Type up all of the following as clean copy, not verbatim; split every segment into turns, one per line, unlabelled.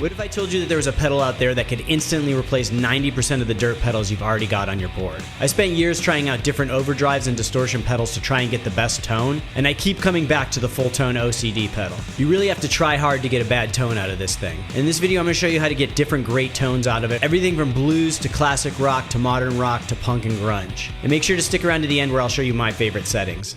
What if I told you that there was a pedal out there that could instantly replace 90% of the dirt pedals you've already got on your board? I spent years trying out different overdrives and distortion pedals to try and get the best tone, and I keep coming back to the Fulltone OCD pedal. You really have to try hard to get a bad tone out of this thing. In this video, I'm going to show you how to get different great tones out of it, everything from blues to classic rock to modern rock to punk and grunge. And make sure to stick around to the end where I'll show you my favorite settings.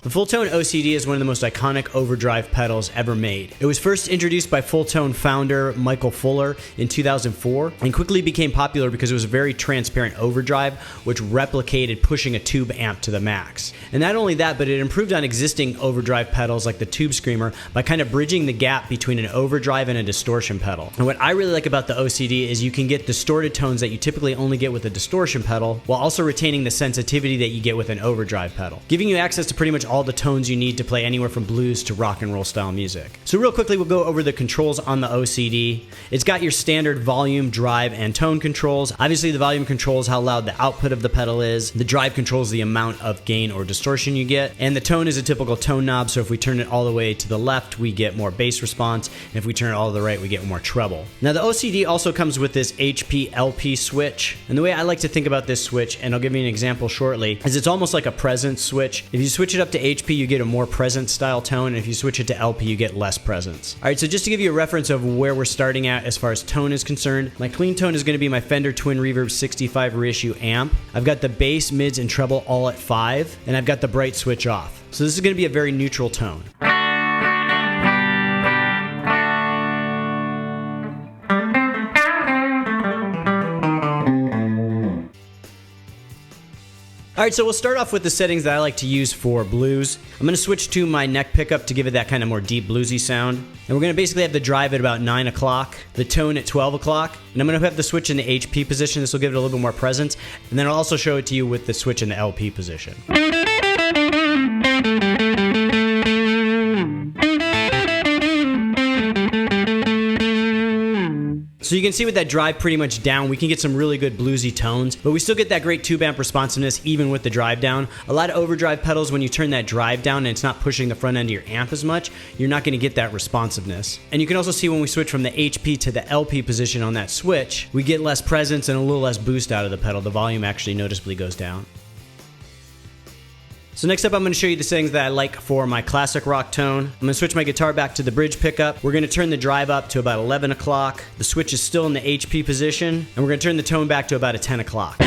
The Fulltone OCD is one of the most iconic overdrive pedals ever made. It was first introduced by Fulltone founder Michael Fuller in 2004 and quickly became popular because it was a very transparent overdrive which replicated pushing a tube amp to the max. And not only that, but it improved on existing overdrive pedals like the Tube Screamer by kind of bridging the gap between an overdrive and a distortion pedal. And what I really like about the OCD is you can get distorted tones that you typically only get with a distortion pedal while also retaining the sensitivity that you get with an overdrive pedal, giving you access to pretty much all the tones you need to play anywhere from blues to rock and roll style music. So real quickly, we'll go over the controls on the OCD. It's got your standard volume, drive, and tone controls. Obviously, the volume controls how loud the output of the pedal is. The drive controls the amount of gain or distortion you get. And the tone is a typical tone knob, so if we turn it all the way to the left, we get more bass response. And if we turn it all to the right, we get more treble. Now, the OCD also comes with this HP-LP switch. And the way I like to think about this switch, and I'll give you an example shortly, is it's almost like a presence switch. If you switch it up to HP, you get a more presence style tone, and if you switch it to LP, you get less presence. Alright, so just to give you a reference of where we're starting at as far as tone is concerned, my clean tone is going to be my Fender Twin Reverb 65 reissue amp. I've got the bass, mids, and treble all at 5, and I've got the bright switch off. So this is going to be a very neutral tone. Alright, so we'll start off with the settings that I like to use for blues. I'm going to switch to my neck pickup to give it that kind of more deep bluesy sound. And we're going to basically have the drive at about 9 o'clock, the tone at 12 o'clock, and I'm going to have the switch in the HP position. This will give it a little bit more presence. And then I'll also show it to you with the switch in the LP position. So you can see with that drive pretty much down, we can get some really good bluesy tones, but we still get that great tube amp responsiveness even with the drive down. A lot of overdrive pedals, when you turn that drive down and it's not pushing the front end of your amp as much, you're not going to get that responsiveness. And you can also see when we switch from the HP to the LP position on that switch, we get less presence and a little less boost out of the pedal. The volume actually noticeably goes down. So next up, I'm going to show you the settings that I like for my classic rock tone. I'm going to switch my guitar back to the bridge pickup. We're going to turn the drive up to about 11 o'clock. The switch is still in the HP position, and we're going to turn the tone back to about a 10 o'clock.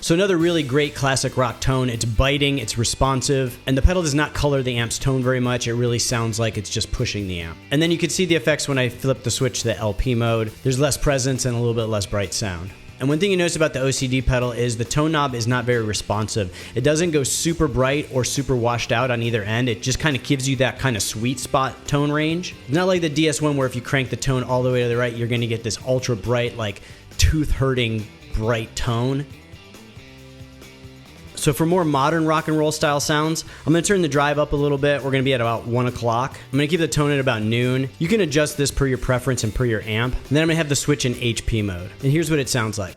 So another really great classic rock tone. It's biting, it's responsive, and the pedal does not color the amp's tone very much. It really sounds like it's just pushing the amp. And then you can see the effects when I flip the switch to the LP mode. There's less presence and a little bit less bright sound. And one thing you notice about the OCD pedal is the tone knob is not very responsive. It doesn't go super bright or super washed out on either end. It just kind of gives you that kind of sweet spot tone range. Not like the DS1 where if you crank the tone all the way to the right, you're going to get this ultra bright, like tooth-hurting bright tone. So for more modern rock and roll style sounds, I'm going to turn the drive up a little bit. We're going to be at about 1 o'clock. I'm going to keep the tone at about noon. You can adjust this per your preference and per your amp. And then I'm going to have the switch in HP mode. And here's what it sounds like.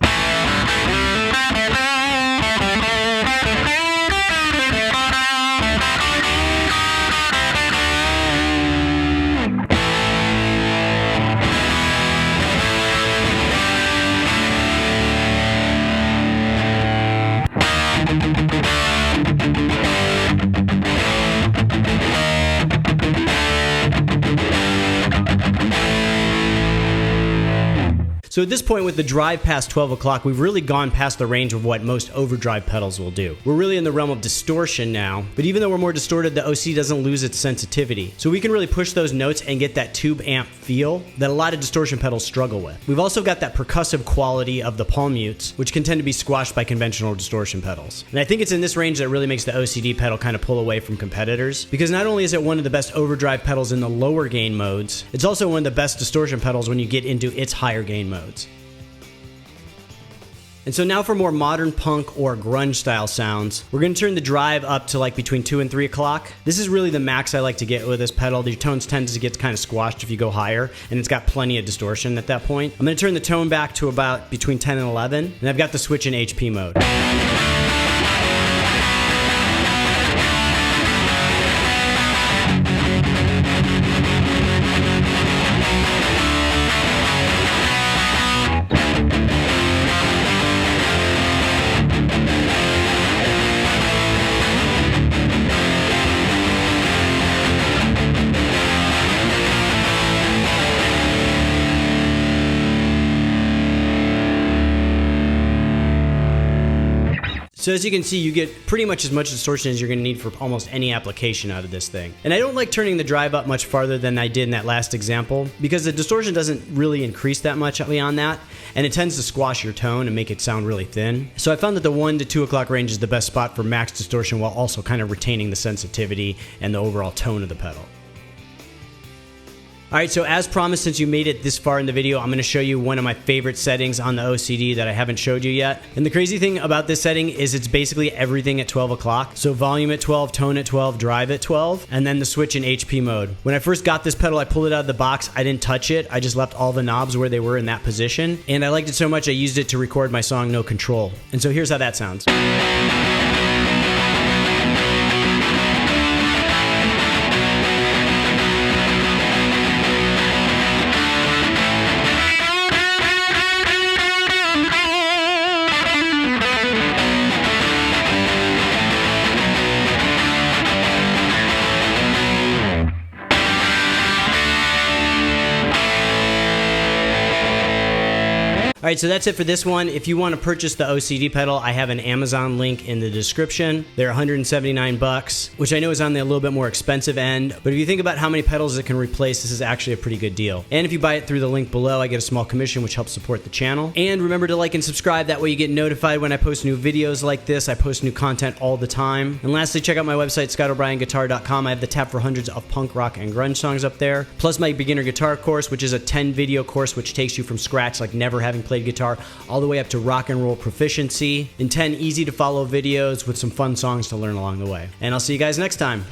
So at this point, with the drive past 12 o'clock, we've really gone past the range of what most overdrive pedals will do. We're really in the realm of distortion now, but even though we're more distorted, the OCD doesn't lose its sensitivity. So we can really push those notes and get that tube amp feel that a lot of distortion pedals struggle with. We've also got that percussive quality of the palm mutes, which can tend to be squashed by conventional distortion pedals. And I think it's in this range that really makes the OCD pedal kind of pull away from competitors, because not only is it one of the best overdrive pedals in the lower gain modes, it's also one of the best distortion pedals when you get into its higher gain modes. And so now for more modern punk or grunge style sounds, we're going to turn the drive up to like between 2 and 3 o'clock. This is really the max I like to get with this pedal. The tones tend to get kind of squashed if you go higher, and it's got plenty of distortion at that point. I'm going to turn the tone back to about between 10 and 11, and I've got the switch in HP mode. So as you can see, you get pretty much as much distortion as you're going to need for almost any application out of this thing. And I don't like turning the drive up much farther than I did in that last example, because the distortion doesn't really increase that much beyond that, and it tends to squash your tone and make it sound really thin. So I found that the 1 to 2 o'clock range is the best spot for max distortion while also kind of retaining the sensitivity and the overall tone of the pedal. Alright, so as promised, since you made it this far in the video, I'm going to show you one of my favorite settings on the OCD that I haven't showed you yet. And the crazy thing about this setting is it's basically everything at 12 o'clock. So volume at 12, tone at 12, drive at 12, and then the switch in HP mode. When I first got this pedal, I pulled it out of the box. I didn't touch it. I just left all the knobs where they were in that position. And I liked it so much I used it to record my song No Control. And so here's how that sounds. Alright, so that's it for this one. If you want to purchase the OCD pedal, I have an Amazon link in the description. They're $179, which I know is on the a little bit more expensive end, but if you think about how many pedals it can replace, this is actually a pretty good deal. And if you buy it through the link below, I get a small commission, which helps support the channel. And remember to like and subscribe, that way you get notified when I post new videos like this. I post new content all the time. And lastly, check out my website, scottobryanguitar.com. I have the tab for hundreds of punk, rock, and grunge songs up there, plus my beginner guitar course, which is a 10 video course which takes you from scratch, like never having played guitar, all the way up to rock and roll proficiency, and 10 easy to follow videos with some fun songs to learn along the way. And I'll see you guys next time.